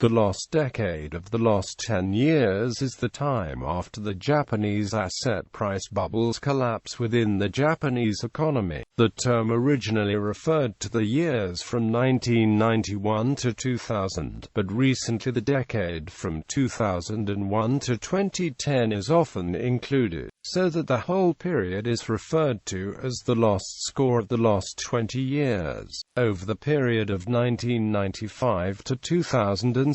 The lost decade of the last 10 years is the time after the Japanese asset price bubble's collapse within the Japanese economy. The term originally referred to the years from 1991 to 2000, but recently the decade from 2001 to 2010 is often included, so that the whole period is referred to as the lost score of the last 20 years. Over the period of 1995 to 2007,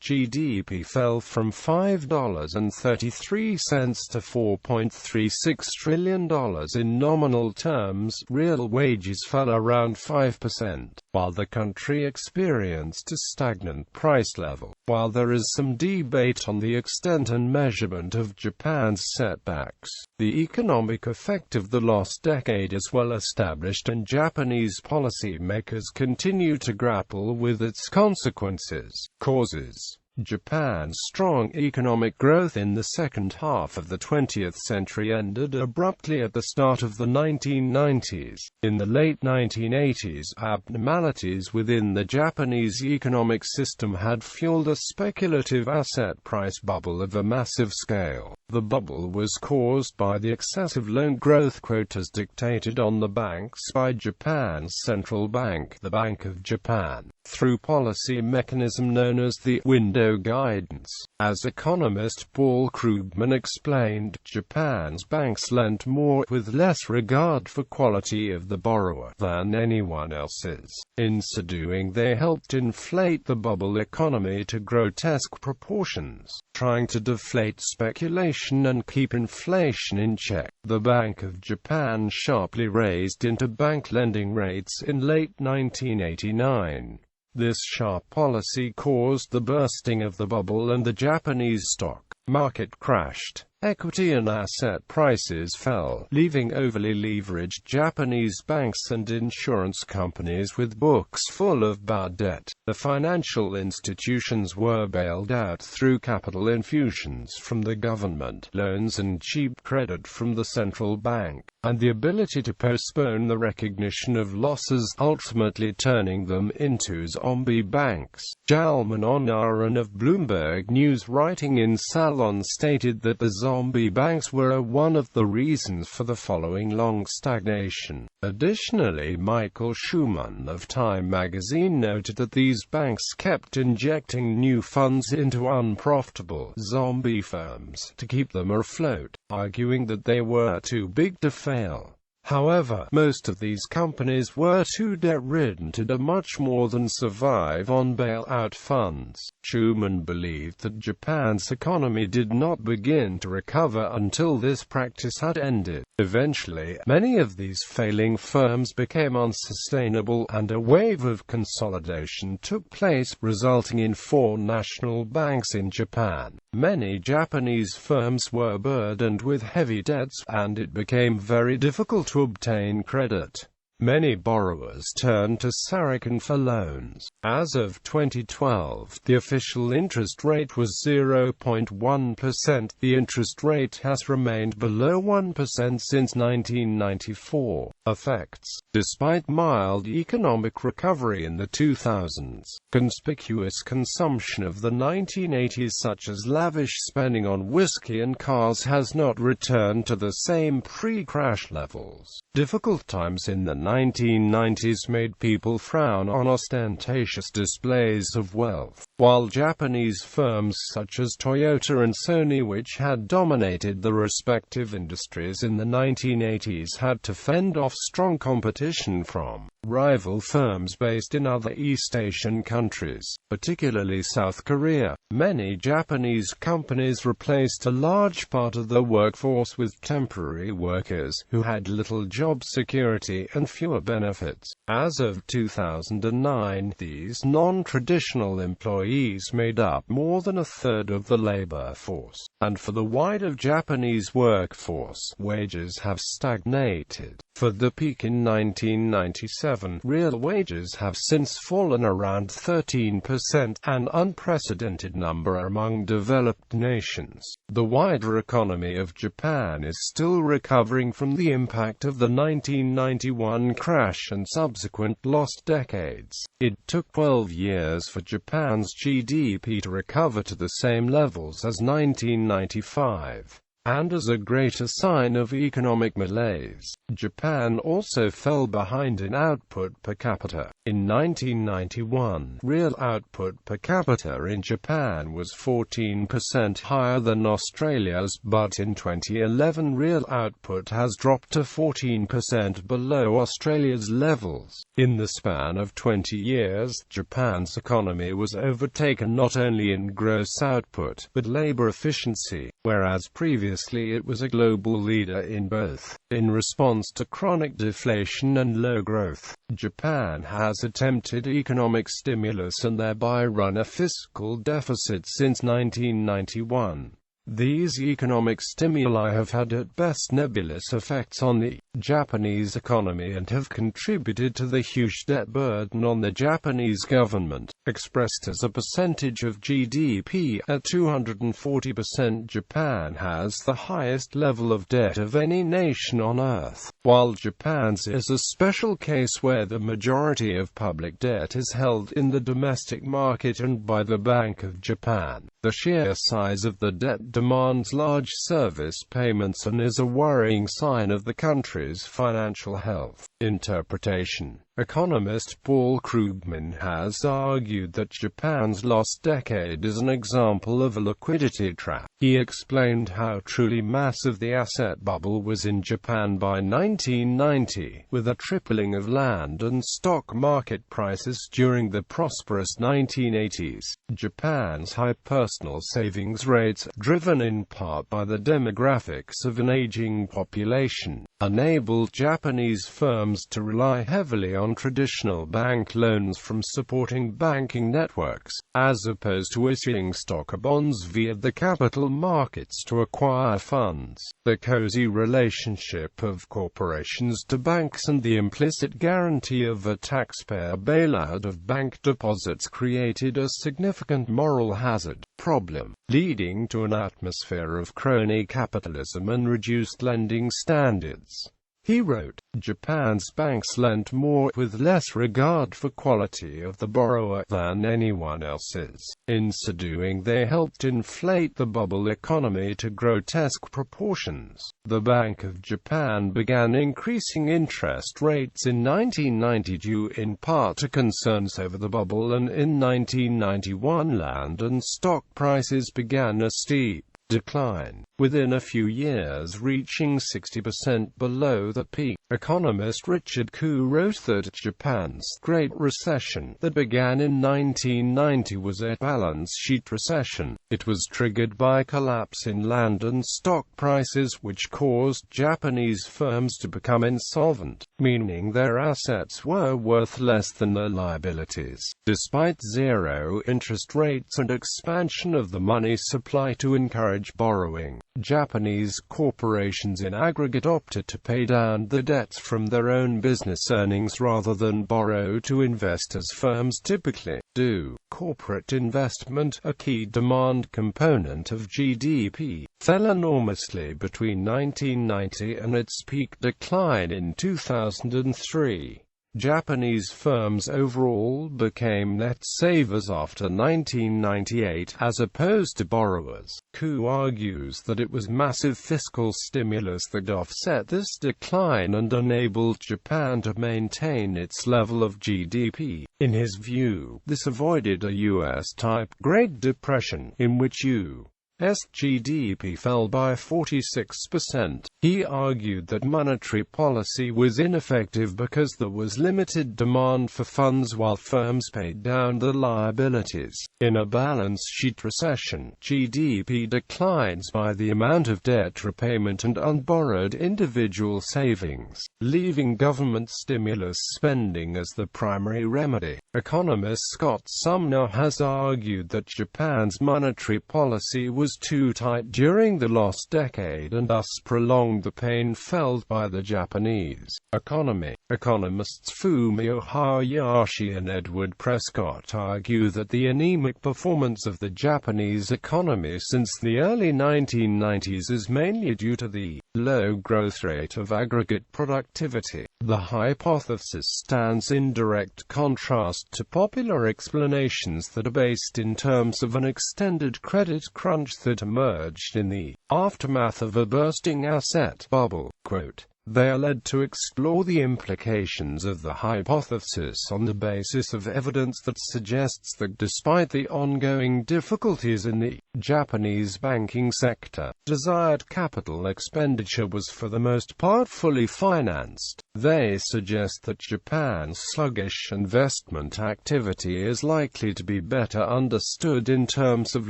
GDP fell from $5.33 to $4.36 trillion in nominal terms. Real wages fell around 5%, while the country experienced a stagnant price level. While there is some debate on the extent and measurement of Japan's setbacks, the economic effect of the lost decade is well established, and Japanese policymakers continue to grapple with its consequences. Causes: Japan's strong economic growth in the second half of the 20th century ended abruptly at the start of the 1990s. In the late 1980s, abnormalities within the Japanese economic system had fueled a speculative asset price bubble of a massive scale. The bubble was caused by the excessive loan growth quotas dictated on the banks by Japan's central bank, the Bank of Japan, through policy mechanism known as the window guidance. As economist Paul Krugman explained, Japan's banks lent more with less regard for quality of the borrower than anyone else's. In so doing, they helped inflate the bubble economy to grotesque proportions, trying to deflate speculation and keep inflation in check. The Bank of Japan sharply raised interbank lending rates in late 1989. This sharp policy caused the bursting of the bubble, and the Japanese stock market crashed. Equity and asset prices fell, leaving overly leveraged Japanese banks and insurance companies with books full of bad debt. The financial institutions were bailed out through capital infusions from the government, loans and cheap credit from the central bank, and the ability to postpone the recognition of losses, ultimately turning them into zombie banks. Jalman Onaran of Bloomberg News, writing in Salon, stated that the zombie banks were one of the reasons for the following long stagnation. Additionally, Michael Schumann of Time magazine noted that these banks kept injecting new funds into unprofitable zombie firms to keep them afloat, arguing that they were too big to fail. However, most of these companies were too debt-ridden to do much more than survive on bailout funds. Schumann believed that Japan's economy did not begin to recover until this practice had ended. Eventually, many of these failing firms became unsustainable, and a wave of consolidation took place, resulting in 4 national banks in Japan. Many Japanese firms were burdened with heavy debts, and it became very difficult to obtain credit. Many borrowers turned to Sarikhan for loans. As of 2012, the official interest rate was 0.1%. The interest rate has remained below 1% since 1994. Effects: despite mild economic recovery in the 2000s, conspicuous consumption of the 1980s, such as lavish spending on whiskey and cars, has not returned to the same pre-crash levels. Difficult times in the 1990s made people frown on ostentatious displays of wealth, while Japanese firms such as Toyota and Sony, which had dominated the respective industries in the 1980s, had to fend off strong competition from rival firms based in other East Asian countries, particularly South Korea. Many Japanese companies replaced a large part of their workforce with temporary workers who had little job security and fewer benefits. As of 2009, these non-traditional employees made up more than a third of the labor force, and for the wider Japanese workforce, wages have stagnated. For the peak in 1997, real wages have since fallen around 13%, an unprecedented number among developed nations. The wider economy of Japan is still recovering from the impact of the 1991 crash and subsequent lost decades. It took 12 years for Japan's GDP to recover to the same levels as 1995. And as a greater sign of economic malaise, Japan also fell behind in output per capita. In 1991, real output per capita in Japan was 14% higher than Australia's, but in 2011 real output has dropped to 14% below Australia's levels. In the span of 20 years, Japan's economy was overtaken not only in gross output, but labor efficiency, whereas previously it was a global leader in both. In response to chronic deflation and low growth, Japan has attempted economic stimulus and thereby run a fiscal deficit since 1991. These economic stimuli have had at best nebulous effects on the Japanese economy and have contributed to the huge debt burden on the Japanese government. Expressed as a percentage of GDP at 240%, Japan has the highest level of debt of any nation on earth. While Japan's is a special case where the majority of public debt is held in the domestic market and by the Bank of Japan, the sheer size of the debt demands large service payments and is a worrying sign of the country's financial health. Interpretation. Economist Paul Krugman has argued that Japan's lost decade is an example of a liquidity trap. He explained how truly massive the asset bubble was in Japan by 1990, with a tripling of land and stock market prices during the prosperous 1980s. Japan's high personal savings rates, driven in part by the demographics of an aging population, enabled Japanese firms to rely heavily on traditional bank loans from supporting banking networks, as opposed to issuing stock or bonds via the capital markets to acquire funds. The cozy relationship of corporations to banks and the implicit guarantee of a taxpayer bailout of bank deposits created a significant moral hazard problem, leading to an atmosphere of crony capitalism and reduced lending standards. He wrote, Japan's banks lent more, with less regard for quality of the borrower, than anyone else's. In so doing they helped inflate the bubble economy to grotesque proportions. The Bank of Japan began increasing interest rates in 1990 due in part to concerns over the bubble, and in 1991 land and stock prices began a steep decline, within a few years reaching 60% below the peak. Economist Richard Koo wrote that Japan's Great Recession, that began in 1990, was a balance sheet recession. It was triggered by collapse in land and stock prices, which caused Japanese firms to become insolvent, meaning their assets were worth less than their liabilities. Despite zero interest rates and expansion of the money supply to encourage borrowing, Japanese corporations in aggregate opted to pay down the debts from their own business earnings rather than borrow to invest as firms typically do. Corporate investment, a key demand component of GDP, fell enormously between 1990 and its peak decline in 2003. Japanese firms overall became net savers after 1998, as opposed to borrowers. Koo argues that it was massive fiscal stimulus that offset this decline and enabled Japan to maintain its level of GDP. In his view, this avoided a US-type Great Depression, in which U.S. GDP fell by 46%. He argued that monetary policy was ineffective because there was limited demand for funds while firms paid down their liabilities. In a balance sheet recession, GDP declines by the amount of debt repayment and unborrowed individual savings, leaving government stimulus spending as the primary remedy. Economist Scott Sumner has argued that Japan's monetary policy was was too tight during the lost decade and thus prolonged the pain felt by the Japanese economy. Economists Fumio Hayashi and Edward Prescott argue that the anemic performance of the Japanese economy since the early 1990s is mainly due to the low growth rate of aggregate productivity. The hypothesis stands in direct contrast to popular explanations that are based in terms of an extended credit crunch that emerged in the aftermath of a bursting asset bubble. Quote, "They are led to explore the implications of the hypothesis on the basis of evidence that suggests that despite the ongoing difficulties in the Japanese banking sector, desired capital expenditure was for the most part fully financed. They suggest that Japan's sluggish investment activity is likely to be better understood in terms of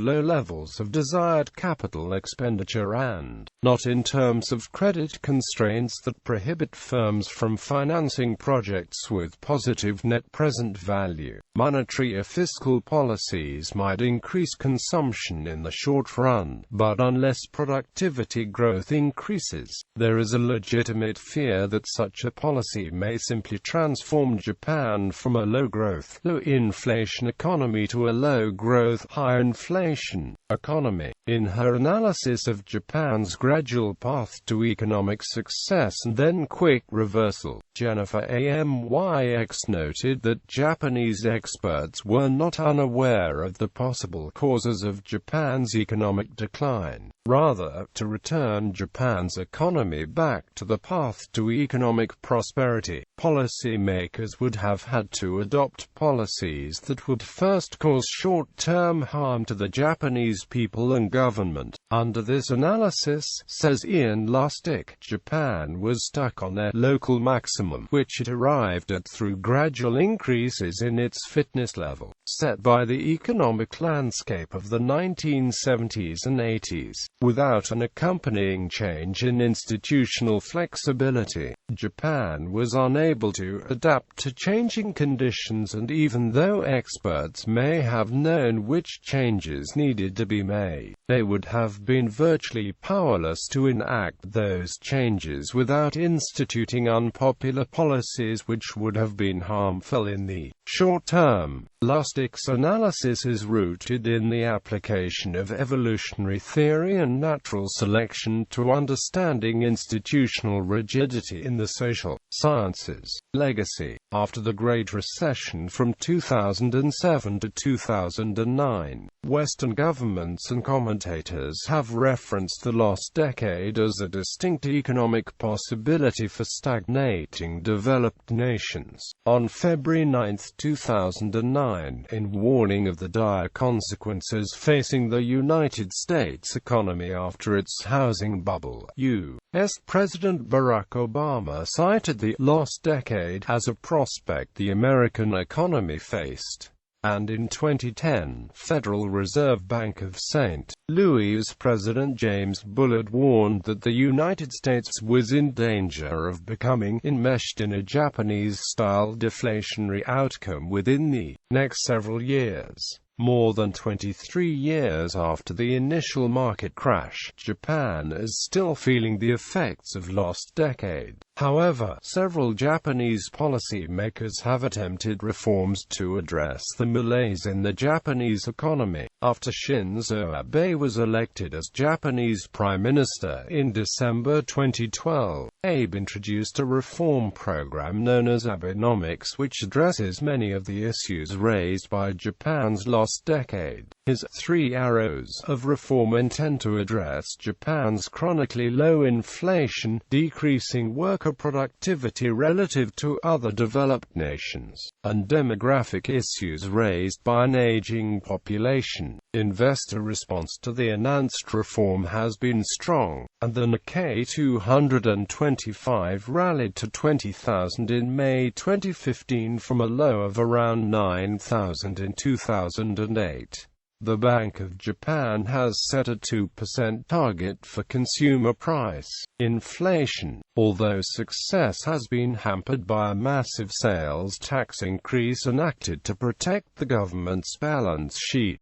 low levels of desired capital expenditure and not in terms of credit constraints that prohibit firms from financing projects with positive net present value. Monetary or fiscal policies might increase consumption in the short run, but unless productivity growth increases, there is a legitimate fear that such a policy may simply transform Japan from a low-growth, low-inflation economy to a low-growth, high-inflation economy." In her analysis of Japan's gradual path to economic success and then quick reversal, Jennifer Amyx noted that Japanese experts were not unaware of the possible causes of Japan's economic decline. Rather, to return Japan's economy back to the path to economic prosperity, policymakers would have had to adopt policies that would first cause short-term harm to the Japanese people and government. Under this analysis, says Ian Lustick, Japan was stuck on their local maximum, which it arrived at through gradual increases in its fitness level, set by the economic landscape of the 1970s and 80s. Without an accompanying change in institutional flexibility, Japan was unable to adapt to changing conditions, and even though experts may have known which changes needed to be made, they would have been virtually powerless to enact those changes without instituting unpopular policies which would have been harmful in the short term. Lustick's analysis is rooted in the application of evolutionary theory and natural selection to understanding institutional rigidity in the social sciences. Legacy. After the Great Recession from 2007 to 2009, Western governments and commentators have referenced the lost decade as a distinct economic possibility for stagnating developed nations. On February 9, 2009, in warning of the dire consequences facing the United States economy after its housing bubble, U.S. President Barack Obama cited the lost decade as a prospect the American economy faced. And in 2010, Federal Reserve Bank of St. Louis President James Bullard warned that the United States was in danger of becoming enmeshed in a Japanese-style deflationary outcome within the next several years. More than 23 years after the initial market crash, Japan is still feeling the effects of lost decade. However, several Japanese policymakers have attempted reforms to address the malaise in the Japanese economy. After Shinzo Abe was elected as Japanese Prime Minister in December 2012, Abe introduced a reform program known as Abenomics, which addresses many of the issues raised by Japan's lost decade. His 3 arrows of reform intend to address Japan's chronically low inflation, decreasing worker productivity relative to other developed nations, and demographic issues raised by an aging population. Investor response to the announced reform has been strong, and the Nikkei 225 rallied to 20,000 in May 2015 from a low of around 9,000 in 2008. The Bank of Japan has set a 2% target for consumer price inflation, although success has been hampered by a massive sales tax increase enacted to protect the government's balance sheet.